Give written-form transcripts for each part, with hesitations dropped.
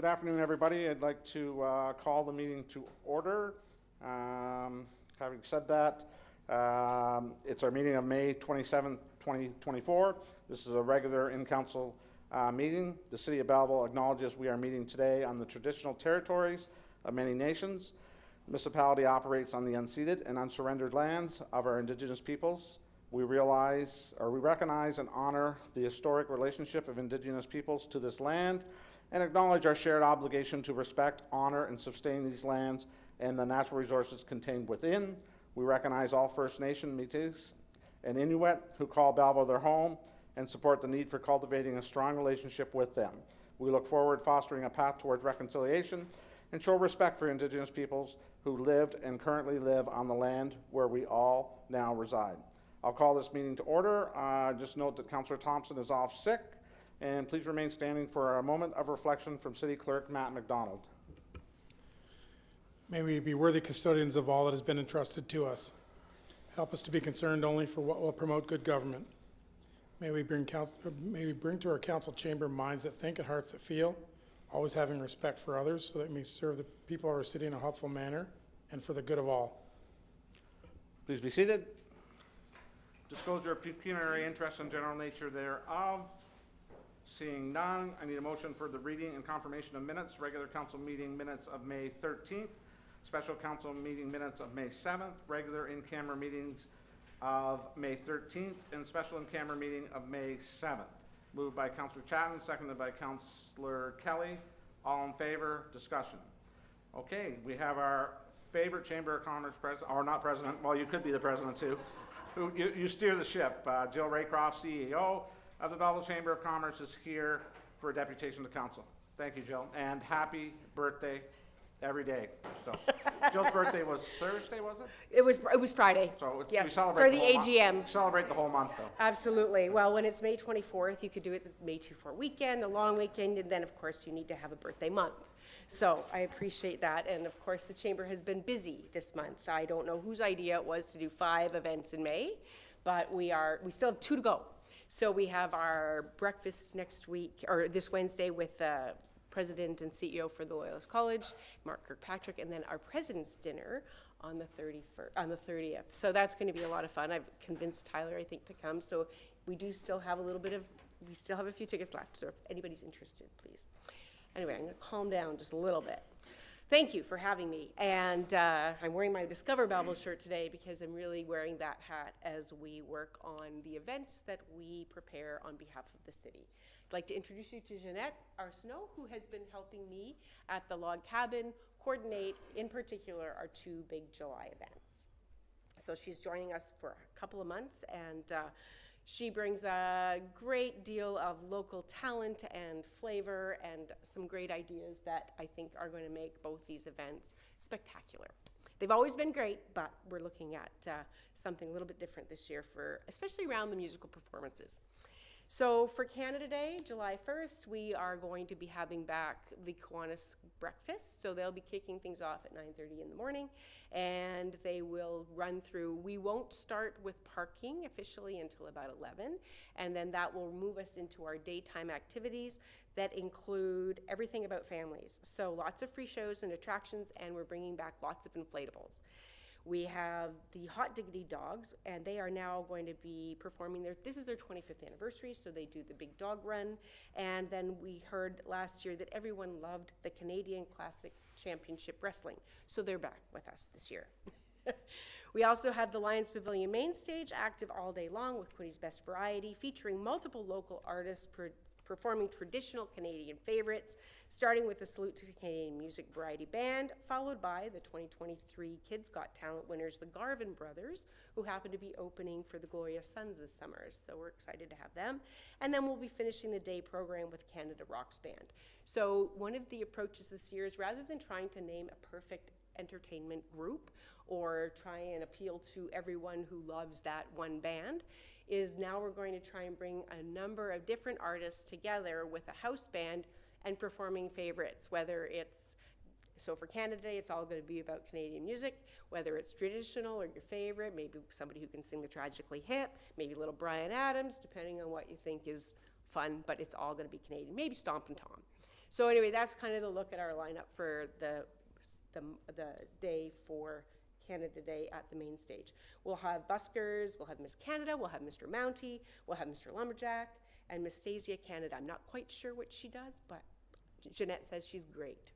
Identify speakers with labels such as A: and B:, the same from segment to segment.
A: Good afternoon, everybody. I'd like to call the meeting to order. Having said that, it's our meeting of May 27, 2024. This is a regular in-council meeting. The City of Belleville acknowledges we are meeting today on the traditional territories of many nations. The municipality operates on the unceded and unsurrendered lands of our Indigenous peoples. We recognize and honor the historic relationship of Indigenous peoples to this land and acknowledge our shared obligation to respect, honor, and sustain these lands and the natural resources contained within. We recognize all First Nation, Métis, and Inuit who call Belleville their home and support the need for cultivating a strong relationship with them. We look forward to fostering a path towards reconciliation and show respect for Indigenous peoples who lived and currently live on the land where we all now reside. I'll call this meeting to order. Just note that Councillor Thompson is off sick, and please remain standing for a moment of reflection from City Clerk Matt McDonald.
B: May we be worthy custodians of all that has been entrusted to us. Help us to be concerned only for what will promote good government. May we bring to our council chamber minds that think and hearts that feel, always having respect for others so that we may serve the people of our city in a helpful manner and for the good of all.
A: Please be seated. Disclosure of pecuniary interest and general nature thereof. Seeing none, I need a motion for the reading and confirmation of minutes. Regular council meeting minutes of May 13th, special council meeting minutes of May 7th, regular in-camera meetings of May 13th, and special in-camera meeting of May 7th. Moved by Councillor Chatton, seconded by Councillor Kelly. All in favor, discussion. Okay, we have our favorite Chamber of Commerce president, or not president, well, you could be the president too, who you steer the ship. Jill Raycroft, CEO of the Belleville Chamber of Commerce, is here for a deputation to council. Thank you, Jill, and happy birthday every day. So, Jill's birthday was Thursday, was it?
C: It was Friday.
A: So
C: yes,
A: we celebrate
C: for the AGM.
A: Celebrate the whole month, though.
C: Absolutely. Well, when it's May 24th, you could do it the May 24 weekend, the long weekend, and then, of course, you need to have a birthday month. So I appreciate that, and of course, the Chamber has been busy this month. I don't know whose idea it was to do 5 events in May, but we still have 2 to go. So we have our breakfast next week, or this Wednesday, with the President and CEO for the Loyalist College, Mark Kirkpatrick, and then our President's Dinner on the 30th. So that's going to be a lot of fun. I've convinced Tyler, I think, to come. So we still have a few tickets left. So if anybody's interested, please. Anyway, I'm going to calm down just a little bit. Thank you for having me. And I'm wearing my Discover Belleville shirt today because I'm really wearing that hat as we work on the events that we prepare on behalf of the city. I'd like to introduce you to Jeanette Arsenault, who has been helping me at the Log Cabin coordinate, in particular, our 2 big July events. So she's joining us for a couple of months, and she brings a great deal of local talent and flavor and some great ideas that I think are going to make both these events spectacular. They've always been great, but we're looking at something a little bit different this year, especially around the musical performances. So for Canada Day, July 1st, we are going to be having back the Kiwanis breakfast. So they'll be kicking things off at 9:30 in the morning, and they will run through. We won't start with parking officially until about 11, and then that will move us into our daytime activities that include everything about families. So lots of free shows and attractions, and we're bringing back lots of inflatables. We have the Hot Diggity Dogs, and they are now going to be performing this is their 25th anniversary, so they do the big dog run. And then we heard last year that everyone loved the Canadian Classic Championship Wrestling, so they're back with us this year. We also have the Lions Pavilion main stage active all day long with Quinny's Best Variety, featuring multiple local artists performing traditional Canadian favorites, starting with a salute to the Canadian Music Variety Band, followed by the 2023 Kids Got Talent winners, the Garvin Brothers, who happen to be opening for the Gloria Sons this summer. So we're excited to have them. And then we'll be finishing the day program with Canada Rocks Band. So one of the approaches this year is, rather than trying to name a perfect entertainment group or try and appeal to everyone who loves that one band, is now we're going to try and bring a number of different artists together with a house band and performing favorites, whether it's, so for Canada Day, it's all going to be about Canadian music, whether it's traditional or your favorite, maybe somebody who can sing the Tragically Hip, maybe little Bryan Adams, depending on what you think is fun, but it's all going to be Canadian, maybe Stompin' Tom. So anyway, that's kind of the look at our lineup for the day for Canada Day at the main stage. We'll have buskers, we'll have Miss Canada, we'll have Mr. Mountie, we'll have Mr. Lumberjack, and Miss Stasia Canada. I'm not quite sure what she does, but Jeanette says she's great.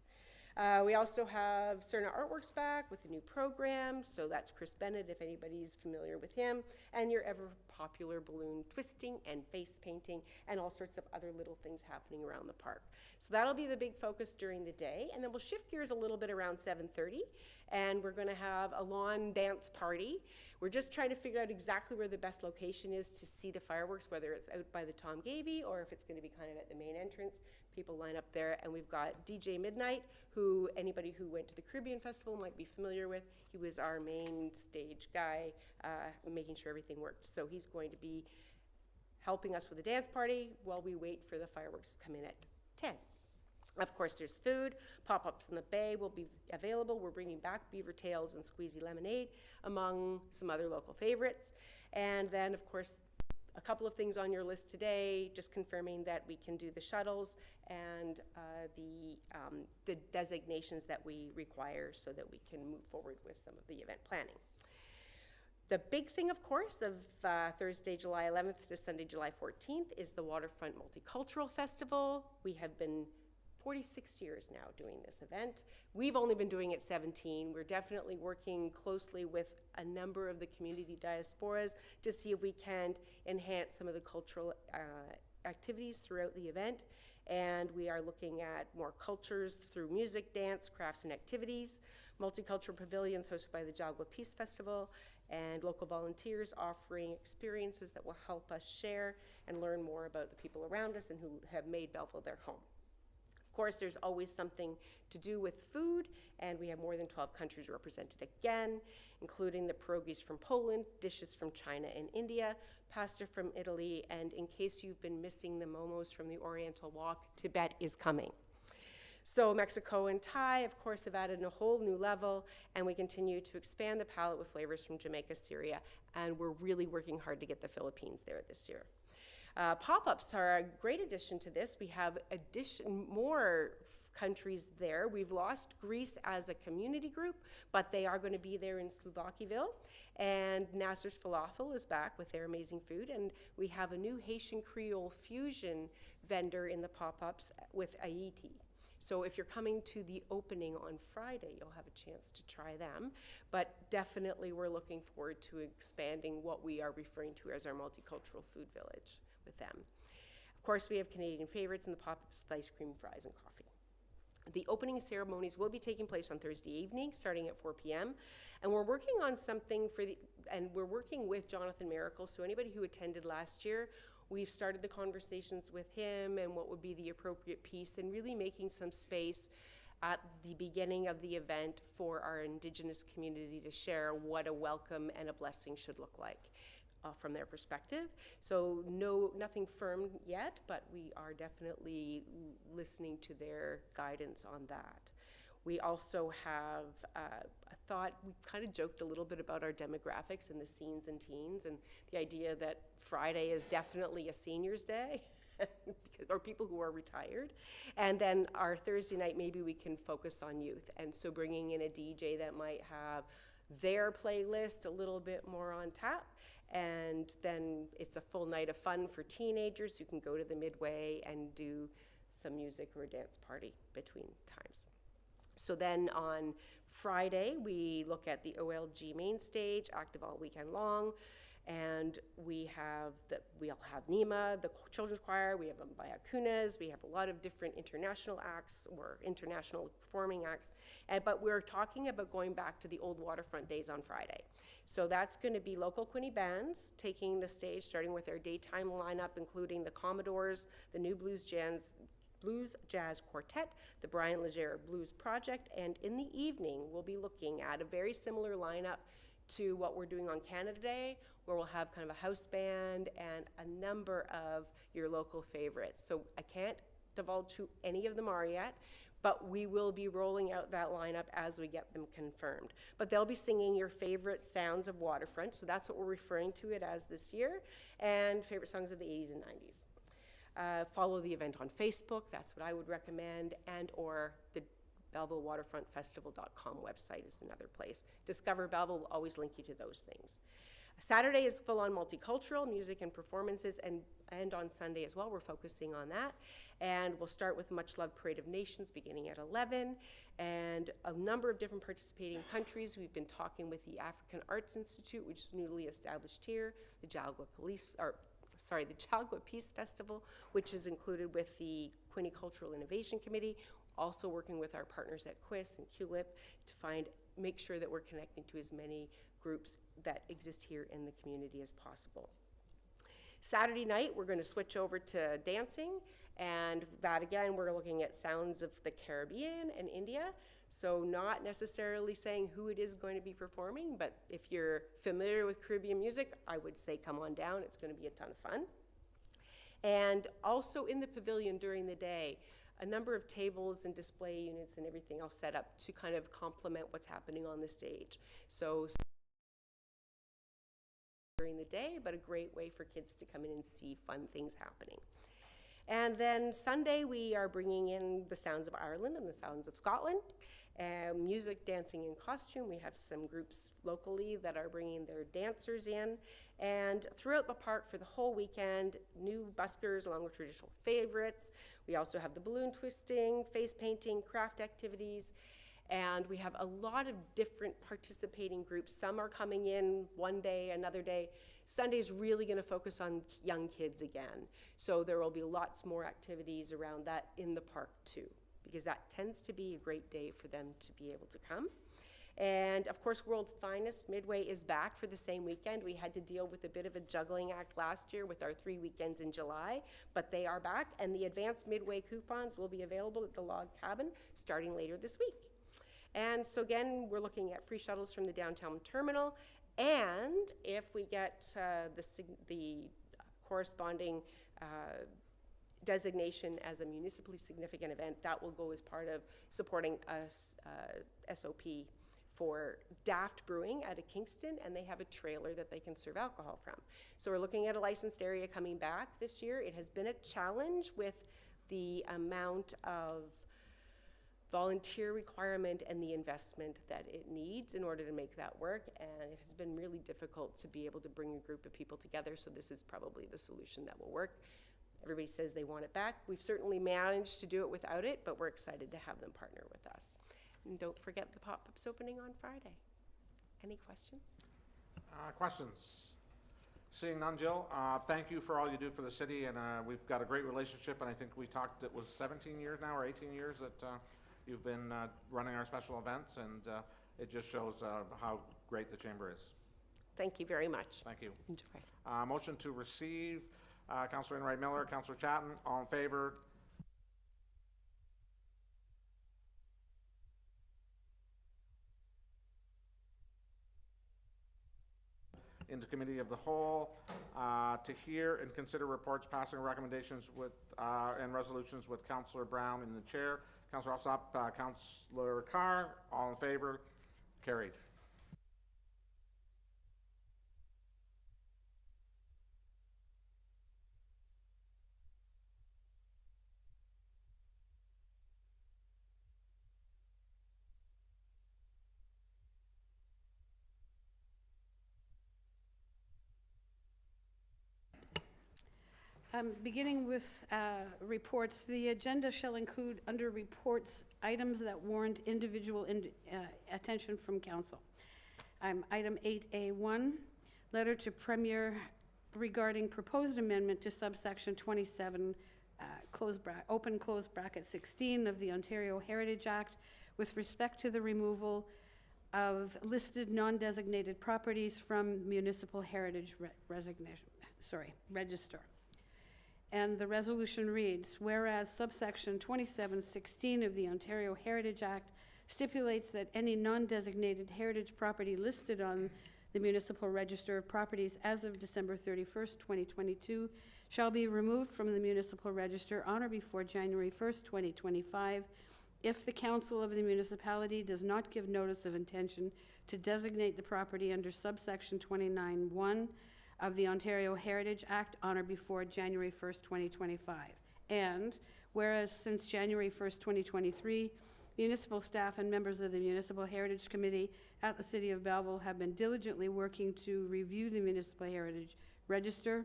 C: We also have Cerna Artworks back with a new program, so that's Chris Bennett, if anybody's familiar with him, and your ever popular balloon twisting and face painting and all sorts of other little things happening around the park. So that'll be the big focus during the day, and then we'll shift gears a little bit around 7:30, and we're gonna have a lawn dance party. We're just trying to figure out exactly where the best location is to see the fireworks, whether it's out by the Tom Gavey or if it's gonna be kind of at the main entrance. People line up there, and we've got DJ Midnight, who anybody who went to the Caribbean Festival might be familiar with. He was our main stage guy, making sure everything worked. So he's going to be helping us with the dance party while we wait for the fireworks to come in at 10. Of course, there's food. Pop-ups in the bay will be available. We're bringing back beaver tails and squeezy lemonade, among some other local favorites. And then, of course, a couple of things on your list today, just confirming that we can do the shuttles and the designations that we require so that we can move forward with some of the event planning. The big thing, of course, of Thursday, July 11th to Sunday, July 14th is the Waterfront Multicultural Festival. We have been 46 years now doing this event. We've only been doing it 17. We're definitely working closely with a number of the community diasporas to see if we can enhance some of the cultural activities throughout the event. And we are looking at more cultures through music, dance, crafts, and activities. Multicultural pavilions hosted by the Jagua Peace Festival, and local volunteers offering experiences that will help us share and learn more about the people around us and who have made Belleville their home. Of course, there's always something to do with food, and we have more than 12 countries represented again, including the pierogies from Poland, dishes from China and India, pasta from Italy, and in case you've been missing the momos from the Oriental Walk, Tibet is coming. So Mexico and Thai, of course, have added a whole new level, and we continue to expand the palette with flavors from Jamaica, Syria, and we're really working hard to get the Philippines there this year. Pop-ups are a great addition to this. We have more countries there. We've lost Greece as a community group, but they are going to be there in Slovakiaville. And Nasser's Falafel is back with their amazing food. And we have a new Haitian Creole fusion vendor in the pop-ups with Haiti. So if you're coming to the opening on Friday, you'll have a chance to try them. But definitely we're looking forward to expanding what we are referring to as our multicultural food village with them. Of course, we have Canadian favorites in the pop-ups with ice cream, fries, and coffee. The opening ceremonies will be taking place on Thursday evening, starting at 4 p.m. And we're working on something and we're working with Jonathan Miracle. So anybody who attended last year, we've started the conversations with him and what would be the appropriate piece, and really making some space at the beginning of the event for our Indigenous community to share what a welcome and a blessing should look like from their perspective. So nothing firm yet, but we are definitely listening to their guidance on that. We also have a thought, we kind of joked a little bit about our demographics and the seniors and teens, and the idea that Friday is definitely a seniors day, or people who are retired. And then our Thursday night, maybe we can focus on youth. And so bringing in a DJ that might have their playlist a little bit more on tap. And then it's a full night of fun for teenagers who can go to the Midway and do some music or a dance party between times. So then on Friday, we look at the OLG main stage, active all weekend long, and we'll have NEMA, the children's choir, we have Bayakunas, we have a lot of different international acts or international performing acts, but we're talking about going back to the old waterfront days on Friday. So that's going to be local Quinte bands taking the stage, starting with their daytime lineup, including the Commodores, the New Blues Jazz Quartet, the Brian Legere Blues Project, and in the evening, we'll be looking at a very similar lineup to what we're doing on Canada Day, where we'll have kind of a house band and a number of your local favorites. So I can't divulge who any of them are yet, but we will be rolling out that lineup as we get them confirmed. But they'll be singing your favorite sounds of Waterfront, so that's what we're referring to it as this year, and favorite songs of the 80s and 90s. follow the event on Facebook. That's what I would recommend, and or the BellevilleWaterfrontFestival.com website is another place. Discover Belleville will always link you to those things. Saturday is full-on multicultural music and performances, and on Sunday as well, we're focusing on that. And we'll start with Much Loved Parade of Nations beginning at 11, and a number of different participating countries. We've been talking with the African Arts Institute, which is newly established here, the Jalgua Peace Festival, which is included with the Quinte Cultural Innovation Committee, also working with our partners at QUIS and QLIP to make sure that we're connecting to as many groups that exist here in the community as possible. Saturday night, we're going to switch over to dancing, and that again, we're looking at sounds of the Caribbean and India. So not necessarily saying who it is going to be performing, but if you're familiar with Caribbean music, I would say come on down. It's going to be a ton of fun. And also in the pavilion during the day, a number of tables and display units and everything else set up to kind of complement what's happening on the stage. So during the day, but a great way for kids to come in and see fun things happening. And then Sunday, we are bringing in the sounds of Ireland and the sounds of Scotland. Music, dancing, and costume. We have some groups locally that are bringing their dancers in. And throughout the park for the whole weekend, new buskers along with traditional favorites. We also have the balloon twisting, face painting, craft activities. And we have a lot of different participating groups. Some are coming in one day, another day. Sunday is really going to focus on young kids again. So there will be lots more activities around that in the park too, because that tends to be a great day for them to be able to come. And of course, World's Finest Midway is back for the same weekend. We had to deal with a bit of a juggling act last year with our 3 weekends in July, but they are back, and the advanced Midway coupons will be available at the Log Cabin starting later this week. And so again, we're looking at free shuttles from the downtown terminal, and if we get the corresponding designation as a municipally significant event, that will go as part of supporting us SOP for Daft Brewing out of Kingston, and they have a trailer that they can serve alcohol from. So we're looking at a licensed area coming back this year. It has been a challenge with the amount of volunteer requirement and the investment that it needs in order to make that work, and it has been really difficult to be able to bring a group of people together, so this is probably the solution that will work. Everybody says they want it back. We've certainly managed to do it without it, but we're excited to have them partner with us. And don't forget the pop-up's opening on Friday. Any questions?
A: Questions? Seeing none, Jill, thank you for all you do for the city, and we've got a great relationship, and I think we talked, it was 17 years now, or 18 years that you've been running our special events, and it just shows how great the chamber is.
C: Thank you very much.
A: Thank you.
C: Enjoy.
A: Motion to receive, Councillor Enright Miller, Councillor Chatton, all in favor? Into Committee of the Whole to hear and consider reports, passing recommendations with and resolutions with Councillor Brown in the chair. Councillor Alsop, Councillor Carr, all in favor? Carried.
D: Beginning with reports, the agenda shall include under reports items that warrant individual attention from council. Item 8A1, letter to Premier regarding proposed amendment to subsection 27, open close bracket 16 of the Ontario Heritage Act with respect to the removal of listed non-designated properties from municipal heritage register. And the resolution reads, whereas subsection 2716 of the Ontario Heritage Act stipulates that any non-designated heritage property listed on the municipal register of properties as of December 31st, 2022 shall be removed from the municipal register on or before January 1st, 2025 if the council of the municipality does not give notice of intention to designate the property under subsection 29(1) of the Ontario Heritage Act on or before January 1st, 2025. And whereas since January 1st, 2023, municipal staff and members of the Municipal Heritage Committee at the City of Belleville have been diligently working to review the Municipal Heritage Register,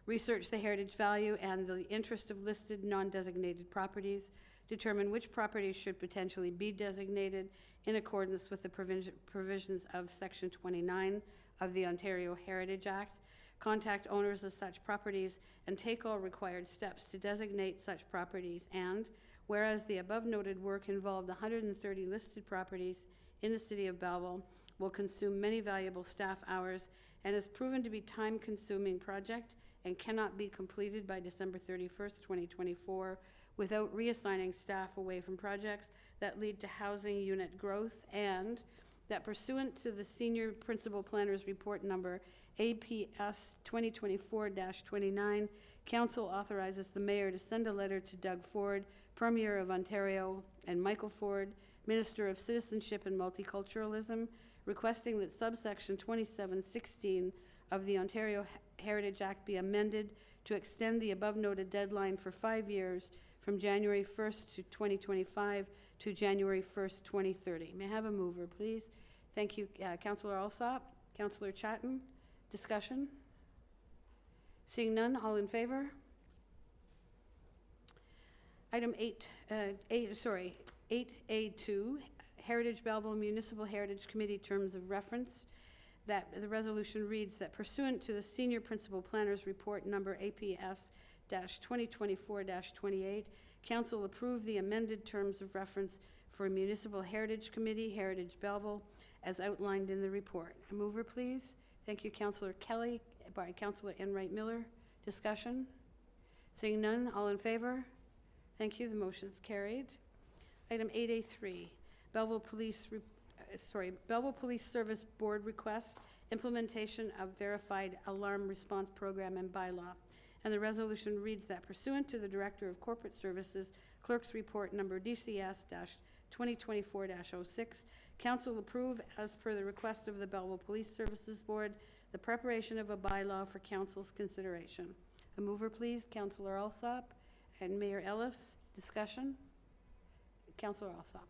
D: research the heritage value and the interest of listed non-designated properties, determine which properties should potentially be designated in accordance with the provisions of Section 29 of the Ontario Heritage Act, contact owners of such properties, and take all required steps to designate such properties. And whereas the above noted work involved 130 listed properties in the City of Belleville, will consume many valuable staff hours, and has proven to be time-consuming project and cannot be completed by December 31st, 2024, without reassigning staff away from projects that lead to housing unit growth, and that pursuant to the Senior Principal Planner's Report Number APS 2024-29, Council authorizes the Mayor to send a letter to Doug Ford, Premier of Ontario, and Michael Ford, Minister of Citizenship and Multiculturalism, requesting that subsection 2716 of the Ontario Heritage Act be amended to extend the above-noted deadline for 5 years from January 1st to 2025 to January 1st, 2030. May I have a mover, please? Thank you, Councillor Alsop. Councillor Chatton, discussion? Seeing none, all in favor? Item 8A2, Heritage Belleville Municipal Heritage Committee Terms of Reference. That the resolution reads that pursuant to the Senior Principal Planner's Report Number APS-2024-28, Council approved the amended terms of reference for Municipal Heritage Committee, Heritage Belleville, as outlined in the report. A mover, please. Thank you, Councillor Kelly, by Councillor Enright Miller. Discussion? Seeing none, all in favor? Thank you, the motion is carried. Item 8A3, Belleville Police Service Board request, implementation of verified alarm response program and bylaw. And the resolution reads that pursuant to the Director of Corporate Services Clerk's Report Number DCS-2024-06, Council approve, as per the request of the Belleville Police Services Board, the preparation of a bylaw for Council's consideration. A mover, please. Councillor Alsop and Mayor Ellis. Discussion? Councillor Alsop.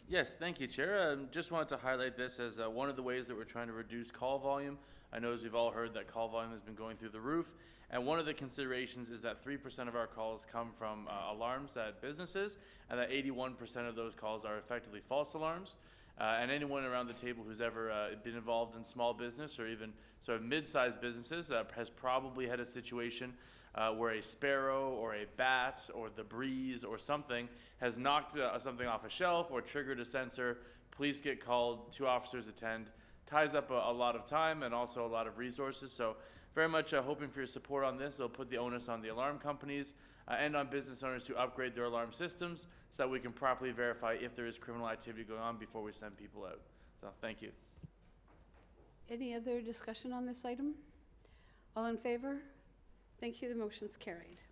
E: Yes, thank you, Chair. Just wanted to highlight this as one of the ways that we're trying to reduce call volume. I know, as we've all heard, that call volume has been going through the roof, and one of the considerations is that 3% of our calls come from alarms at businesses, and that 81% of those calls are effectively false alarms. And anyone around the table who's ever been involved in small business or even sort of mid-sized businesses has probably had a situation where a sparrow or a bat or the breeze or something has knocked something off a shelf or triggered a sensor. Police get called, 2 officers attend, ties up a lot of time and also a lot of resources. So very much hoping for your support on this. It'll put the onus on the alarm companies and on business owners to upgrade their alarm systems so that we can properly verify if there is criminal activity going on before we send people out. So thank you.
D: Any other discussion on this item? All in favor? Thank you, the motion's carried.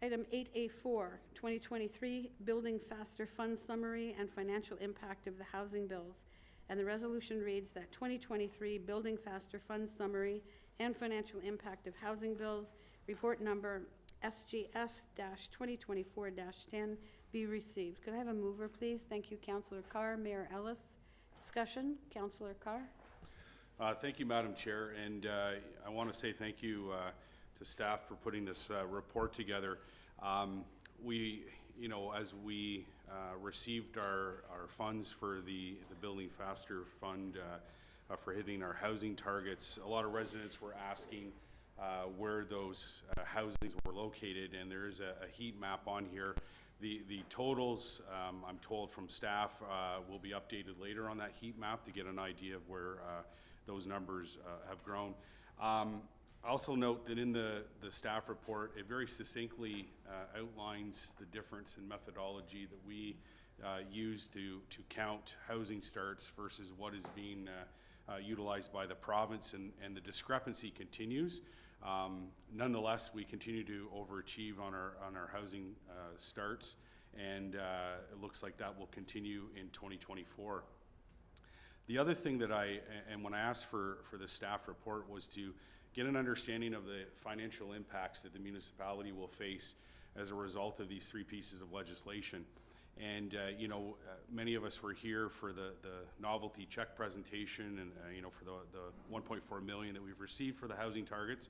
D: Item 8A4, 2023 Building Faster Fund Summary and Financial Impact of the Housing Bills. And the resolution reads that 2023 Building Faster Fund Summary and Financial Impact of Housing Bills, report number SGS-2024-10, be received. Could I have a mover, please? Thank you, Councillor Carr. Mayor Ellis. Discussion? Councillor Carr.
F: Thank you, Madam Chair, and I want to say thank you to staff for putting this report together. As we received our funds for the Building Faster Fund for hitting our housing targets, a lot of residents were asking where those housings were located, and there is a heat map on here. The totals, I'm told from staff, will be updated later on that heat map to get an idea of where those numbers have grown. Also note that in the staff report, it very succinctly outlines the difference in methodology that we use to count housing starts versus what is being utilized by the province, and the discrepancy continues. Nonetheless, we continue to overachieve on our housing starts, and it looks like that will continue in 2024. The other thing that and when I asked for the staff report, was to get an understanding of the financial impacts that the municipality will face as a result of these three pieces of legislation. And, many of us were here for the novelty check presentation and, for the 1.4 million that we've received for the housing targets.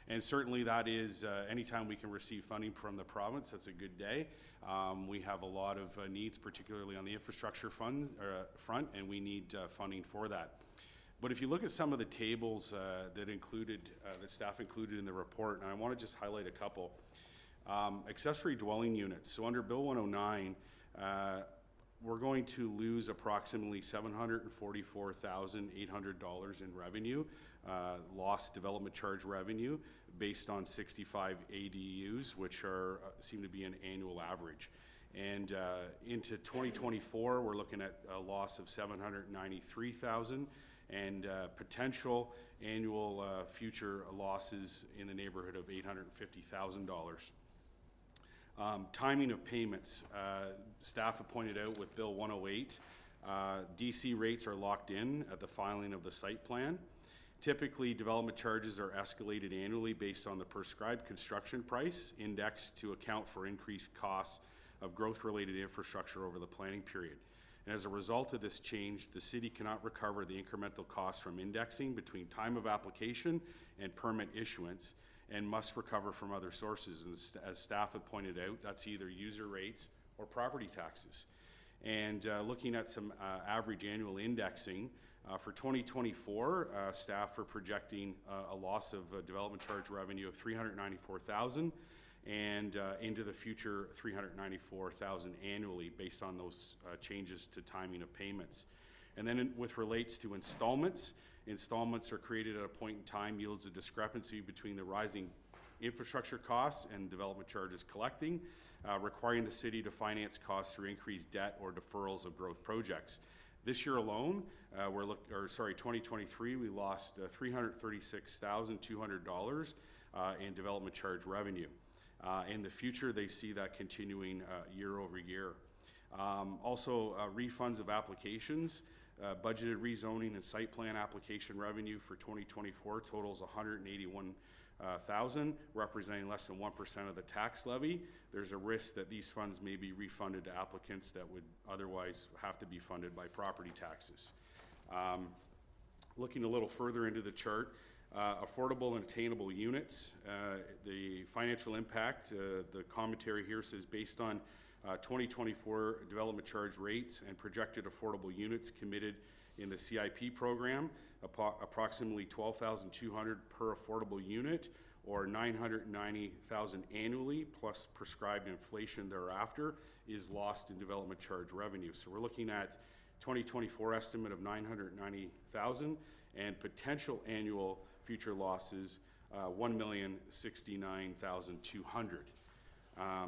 F: And certainly that is, anytime we can receive funding from the province, that's a good day. We have a lot of needs, particularly on the infrastructure front, and we need funding for that. But if you look at some of the tables that staff included in the report, and I want to just highlight a couple. Accessory dwelling units. So under Bill 109, we're going to lose approximately $744,800 in revenue, lost development charge revenue, based on 65 ADUs, which seem to be an annual average. And into 2024, we're looking at a loss of $793,000 and potential annual future losses in the neighborhood of $850,000. Timing of payments. Staff have pointed out with Bill 108, DC rates are locked in at the filing of the site plan. Typically, development charges are escalated annually based on the prescribed construction price, indexed to account for increased costs of growth-related infrastructure over the planning period. And as a result of this change, the city cannot recover the incremental costs from indexing between time of application and permit issuance, and must recover from other sources. And as staff have pointed out, that's either user rates or property taxes. And looking at some average annual indexing, for 2024, staff are projecting a loss of development charge revenue of $394,000, and into the future $394,000 annually, based on those changes to timing of payments. And then with relates to installments, installments are created at a point in time, yields a discrepancy between the rising infrastructure costs and development charges collecting, requiring the city to finance costs through increased debt or deferrals of growth projects. This year alone, 2023, we lost $336,200 in development charge revenue. In the future, they see that continuing year over year. Also, refunds of applications. Budgeted rezoning and site plan application revenue for 2024 totals $181,000, representing less than 1% of the tax levy. There's a risk that these funds may be refunded to applicants that would otherwise have to be funded by property taxes. Looking a little further into the chart, affordable and attainable units. The financial impact, the commentary here says, based on 2024 development charge rates and projected affordable units committed in the CIP program, approximately $12,200 per affordable unit, or $990,000 annually, plus prescribed inflation thereafter, is lost in development charge revenue. So we're looking at 2024 estimate of $990,000 and potential annual future losses, $1,069,200.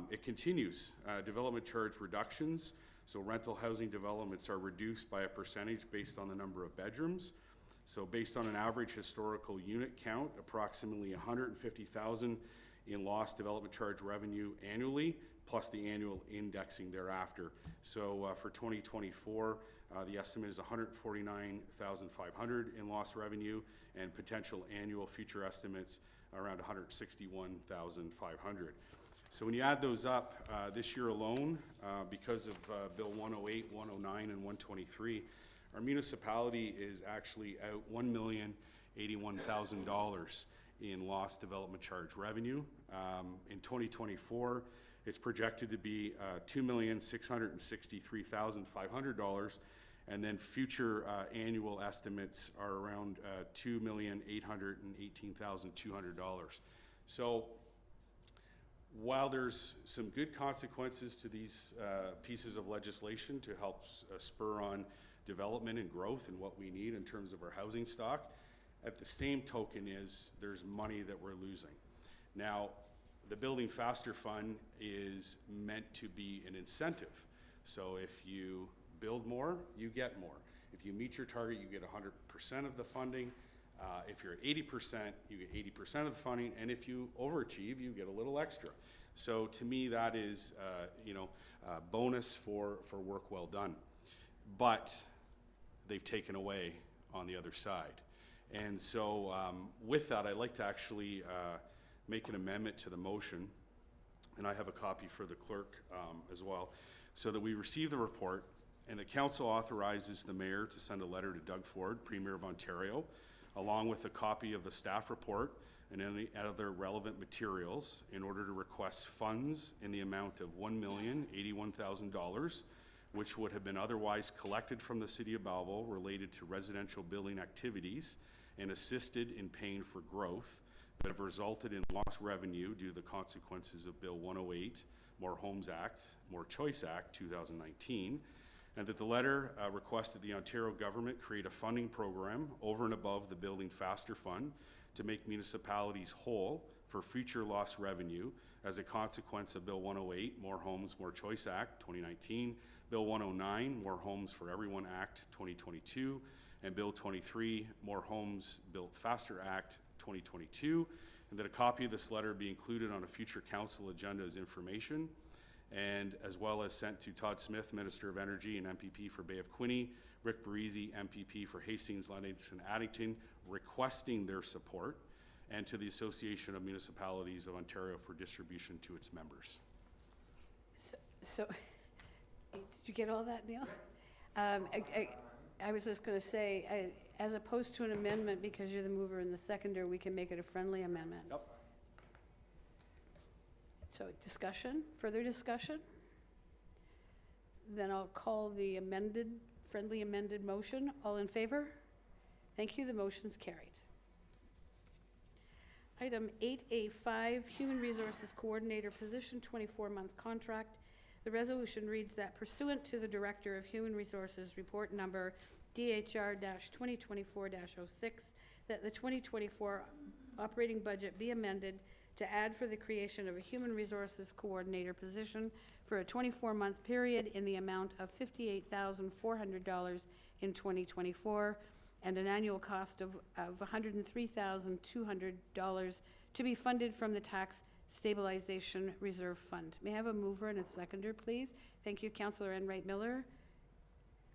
F: It continues. Development charge reductions. So rental housing developments are reduced by a percentage based on the number of bedrooms. So based on an average historical unit count, approximately $150,000 in lost development charge revenue annually, plus the annual indexing thereafter. So for 2024, the estimate is $149,500 in lost revenue, and potential annual future estimates around $161,500. So when you add those up, this year alone, because of Bill 108, 109, and 123, our municipality is actually out $1,081,000 in lost development charge revenue. In 2024, it's projected to be $2,663,500, and then future annual estimates are around $2,818,200. So while there's some good consequences to these pieces of legislation to help spur on development and growth and what we need in terms of our housing stock, at the same token there's money that we're losing. Now, the Building Faster Fund is meant to be an incentive. So if you build more, you get more. If you meet your target, you get 100% of the funding. If you're at 80%, you get 80% of the funding, and if you overachieve, you get a little extra. So to me, that is, a bonus for work well done. But they've taken away on the other side. And so with that, I'd like to actually make an amendment to the motion, and I have a copy for the clerk as well, so that we receive the report and the council authorizes the mayor to send a letter to Doug Ford, Premier of Ontario, along with a copy of the staff report and any other relevant materials in order to request funds in the amount of $1,081,000, which would have been otherwise collected from the City of Belleville related to residential building activities and assisted in paying for growth that have resulted in lost revenue due to the consequences of Bill 108, More Homes Act, More Choice Act 2019, and that the letter requested the Ontario government create a funding program over and above the Building Faster Fund to make municipalities whole for future lost revenue as a consequence of Bill 108, More Homes, More Choice Act 2019, Bill 109, More Homes for Everyone Act 2022, and Bill 23, More Homes Built Faster Act 2022, and that a copy of this letter be included on a future council agenda as information, and as well as sent to Todd Smith, Minister of Energy and MPP for Bay of Quinte, Rick Barisi, MPP for Hastings, Lennox, and Addington, requesting their support, and to the Association of Municipalities of Ontario for distribution to its members.
D: So, did you get all that, Neil? I was just going to say, as opposed to an amendment, because you're the mover and the seconder, we can make it a friendly amendment.
A: Yep.
D: So discussion, further discussion? Then I'll call the friendly amended motion. All in favor? Thank you, the motion's carried. Item 8A5, Human Resources Coordinator Position, 24-month contract. The resolution reads that pursuant to the Director of Human Resources Report Number DHR-2024-06, that the 2024 operating budget be amended to add for the creation of a Human Resources Coordinator position for a 24-month period in the amount of $58,400 in 2024, and an annual cost of $103,200 to be funded from the Tax Stabilization Reserve Fund. May I have a mover and a seconder, please? Thank you, Councillor Enright Miller.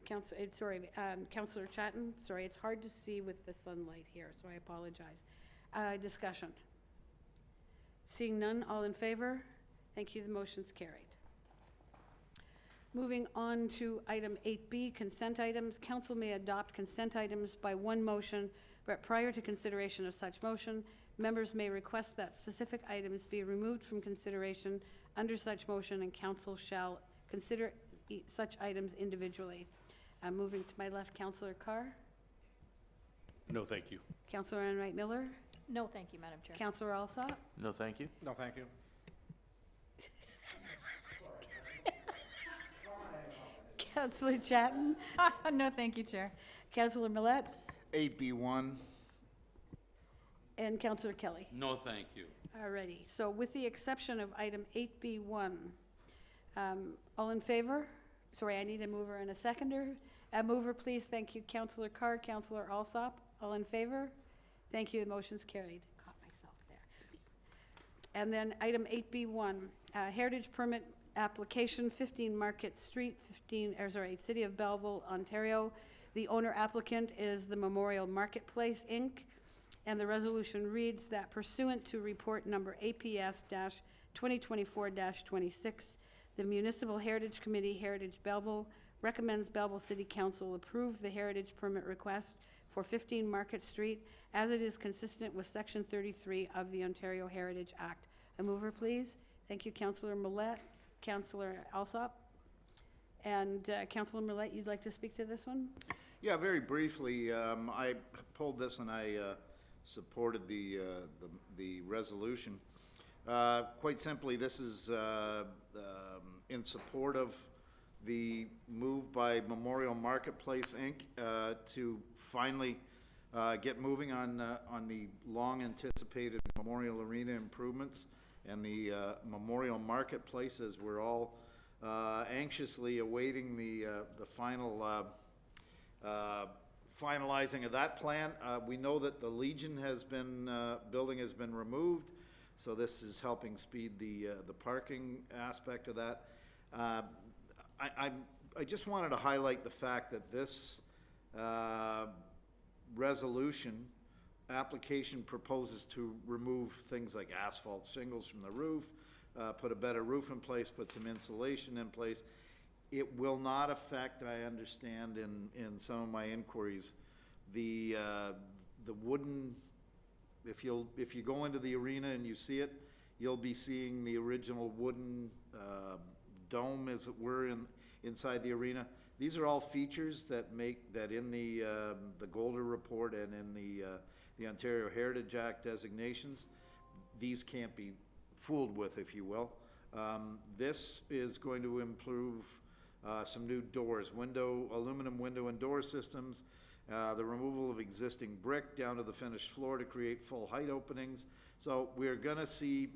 D: Councillor Chatton. Sorry, it's hard to see with the sunlight here, so I apologize. Discussion. Seeing none, all in favor? Thank you, the motion's carried. Moving on to item 8B, consent items. Council may adopt consent items by one motion, but prior to consideration of such motion, members may request that specific items be removed from consideration under such motion, and council shall consider such items individually. Moving to my left, Councillor Carr.
F: No, thank you.
D: Councillor Enright Miller.
G: No, thank you, Madam Chair.
D: Councillor Alsop.
E: No, thank you.
A: No, thank you.
D: Councillor Chatton.
G: No, thank you, Chair.
D: Councillor Millette.
H: 8B1.
D: And Councillor Kelly.
I: No, thank you.
D: Alrighty, so with the exception of item 8B1, all in favor? Sorry, I need a mover and a seconder. A mover, please. Thank you, Councillor Carr. Councillor Alsop. All in favor? Thank you, the motion's carried. Caught myself there. And then item 8B1, heritage permit application, 15 Market Street, City of Belleville, Ontario. The owner applicant is the Memorial Marketplace, Inc., and the resolution reads that pursuant to report number APS-2024-26, the Municipal Heritage Committee, Heritage Belleville, recommends Belleville City Council approve the heritage permit request for 15 Market Street as it is consistent with Section 33 of the Ontario Heritage Act. A mover, please. Thank you, Councillor Millette. Councillor Alsop. And Councillor Millette, you'd like to speak to this one?
H: Yeah, very briefly, I pulled this and I supported the resolution. Quite simply, this is in support of the move by Memorial Marketplace, Inc. To finally get moving on the long-anticipated Memorial Arena improvements and the Memorial Marketplace, as we're all anxiously awaiting the final finalizing of that plan. We know that the Legion has been building has been removed, so this is helping speed the parking aspect of that. I just wanted to highlight the fact that this resolution, application proposes to remove things like asphalt shingles from the roof, put a better roof in place, put some insulation in place. It will not affect, I understand in some of my inquiries, the wooden, if you go into the arena and you see it, you'll be seeing the original wooden dome, as it were, inside the arena. These are all features that make, that in the Golder Report and in the Ontario Heritage Act designations, these can't be fooled with, if you will. This is going to improve some new doors, aluminum window and door systems, the removal of existing brick down to the finished floor to create full height openings. So we're gonna see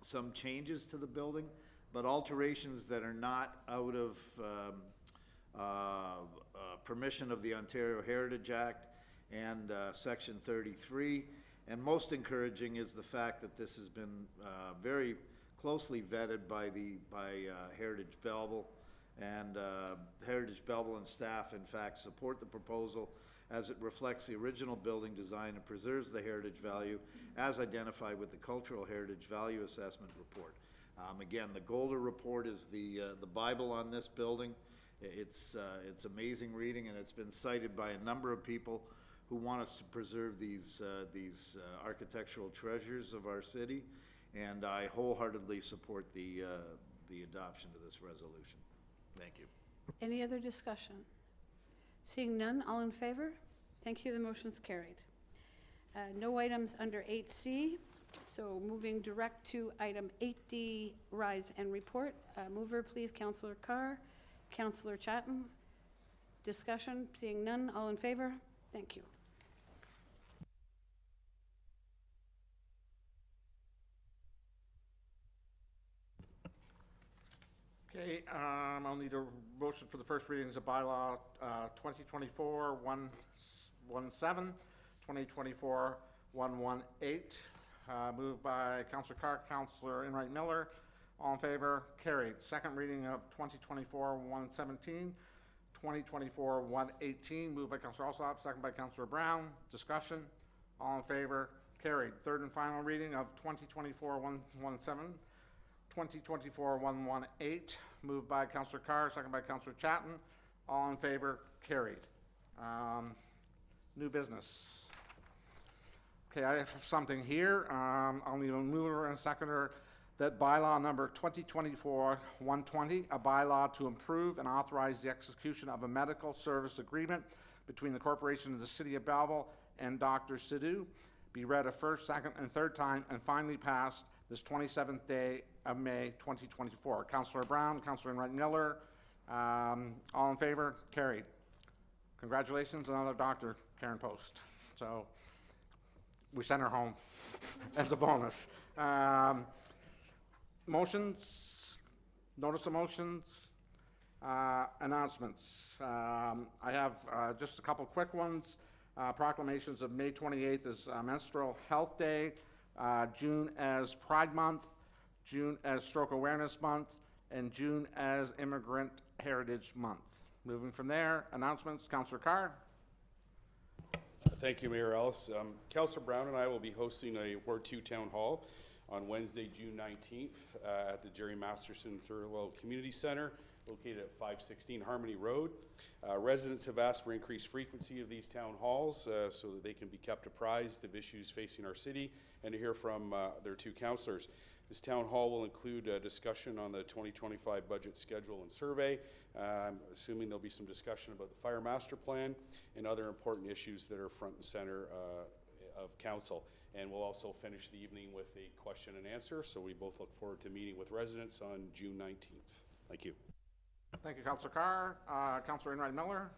H: some changes to the building, but alterations that are not out of permission of the Ontario Heritage Act and Section 33. And most encouraging is the fact that this has been very closely vetted by Heritage Belleville. And Heritage Belleville and staff, in fact, support the proposal as it reflects the original building design and preserves the heritage value as identified with the Cultural Heritage Value Assessment Report. Again, the Golder Report is the Bible on this building. It's amazing reading, and it's been cited by a number of people who want us to preserve these architectural treasures of our city, and I wholeheartedly support the adoption of this resolution. Thank you.
D: Any other discussion? Seeing none, all in favor? Thank you, the motion's carried. No items under 8C, so moving direct to item 8D, rise and report. Mover, please, Councillor Carr. Councillor Chatton. Discussion, seeing none, all in favor? Thank you.
A: Okay, I'll need a motion for the first readings of bylaw 2024-117, 2024-118. Moved by Councillor Carr, Councillor Enright Miller. All in favor? Carried. Second reading of 2024-117, 2024-118. Moved by Councillor Alsop, second by Councillor Brown. Discussion. All in favor? Carried. Third and final reading of 2024-117. 2024-118, moved by Councillor Carr, second by Councillor Chatton. All in favor? Carried. New business. Okay, I have something here. I'll need a mover and a seconder that bylaw number 2024-120, a bylaw to improve and authorize the execution of a medical service agreement between the Corporation of the City of Belleville and Dr. Sidhu, be read a first, second, and third time and finally passed this 27th day of May 2024. Councillor Brown, Councillor Enright Miller, all in favor? Carried. Congratulations, another doctor, Karen Post. So we sent her home as a bonus. Motions, notice of motions, announcements. I have just a couple quick ones. Proclamations of May 28th is Menstrual Health Day, June as Pride Month, June as Stroke Awareness Month, and June as Immigrant Heritage Month. Moving from there, announcements, Councillor Carr.
F: Thank you, Mayor Ellis. Councillor Brown and I will be hosting a Ward 2 Town Hall on Wednesday, June 19th at the Jerry Masterson Thurlow Community Center, located at 516 Harmony Road. Residents have asked for increased frequency of these town halls so that they can be kept apprised of issues facing our city and to hear from their two councillors. This town hall will include a discussion on the 2025 budget schedule and survey. I'm assuming there'll be some discussion about the fire master plan and other important issues that are front and center of council. And we'll also finish the evening with a question and answer. So we both look forward to meeting with residents on June 19th. Thank you.
A: Thank you, Councillor Carr. Councillor Enright Miller.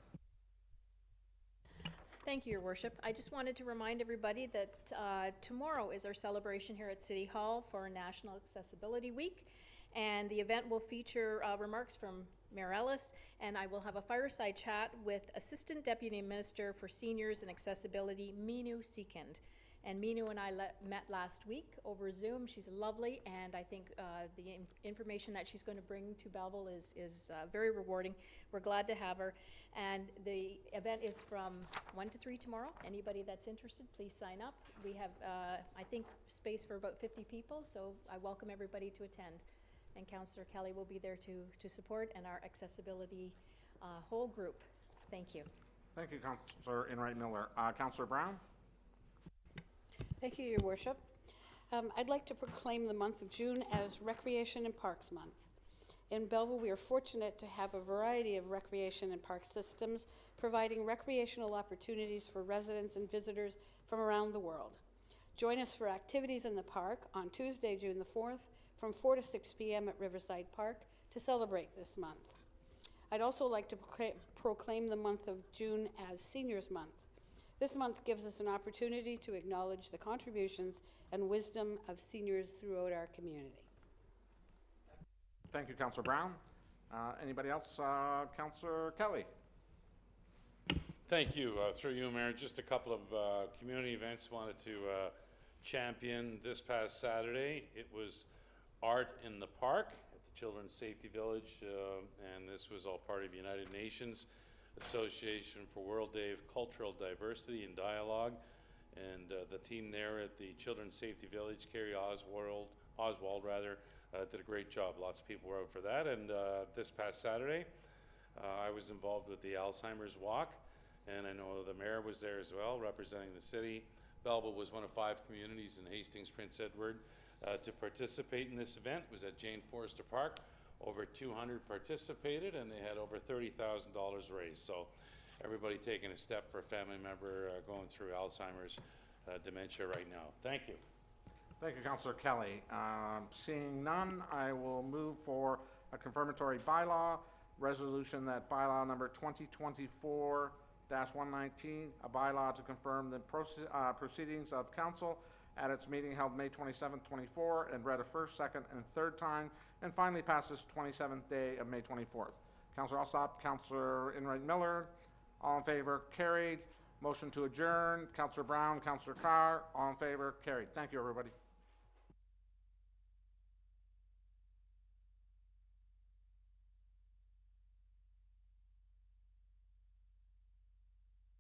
G: Thank you, Your Worship. I just wanted to remind everybody that tomorrow is our celebration here at City Hall for National Accessibility Week, and the event will feature remarks from Mayor Ellis, and I will have a fireside chat with Assistant Deputy Minister for Seniors and Accessibility, Minu Sikand. And Minu and I met last week over Zoom. She's lovely, and I think the information that she's going to bring to Belleville is very rewarding. We're glad to have her. And the event is from 1 to 3 tomorrow. Anybody that's interested, please sign up. We have, I think, space for about 50 people, so I welcome everybody to attend. And Councillor Kelly will be there to support, and our accessibility whole group. Thank you.
A: Thank you, Councillor Enright Miller. Councillor Brown?
D: Thank you, Your Worship. I'd like to proclaim the month of June as Recreation and Parks Month. In Belleville, we are fortunate to have a variety of recreation and park systems providing recreational opportunities for residents and visitors from around the world. Join us for activities in the park on Tuesday, June the 4th, from 4 to 6 p.m. at Riverside Park to celebrate this month. I'd also like to proclaim the month of June as Seniors Month. This month gives us an opportunity to acknowledge the contributions and wisdom of seniors throughout our community.
A: Thank you, Councillor Brown. Anybody else? Councillor Kelly?
I: Thank you. Through you, Mayor, just a couple of community events wanted to champion this past Saturday. It was Art in the Park at the Children's Safety Village, and this was all part of United Nations Association for World Day of Cultural Diversity and Dialogue. And the team there at the Children's Safety Village, Carrie Oswald, did a great job. Lots of people were out for that. And this past Saturday, I was involved with the Alzheimer's Walk, and I know the mayor was there as well, representing the city. Belleville was one of 5 communities in Hastings, Prince Edward, to participate in this event. It was at Jane Forster Park. Over 200 participated, and they had over $30,000 raised. So everybody taking a step for a family member going through Alzheimer's dementia right now. Thank you.
A: Thank you, Councillor Kelly. Seeing none, I will move for a confirmatory bylaw resolution, that bylaw number 2024-119, a bylaw to confirm the proceedings of council at its meeting held May 27th, 24, and read a first, second, and third time, and finally passes 27th day of May 24th. Councillor Alsop, Councillor Enright Miller, all in favor, carried. Motion to adjourn, Councillor Brown, Councillor Carr, all in favor, carried. Thank you, everybody.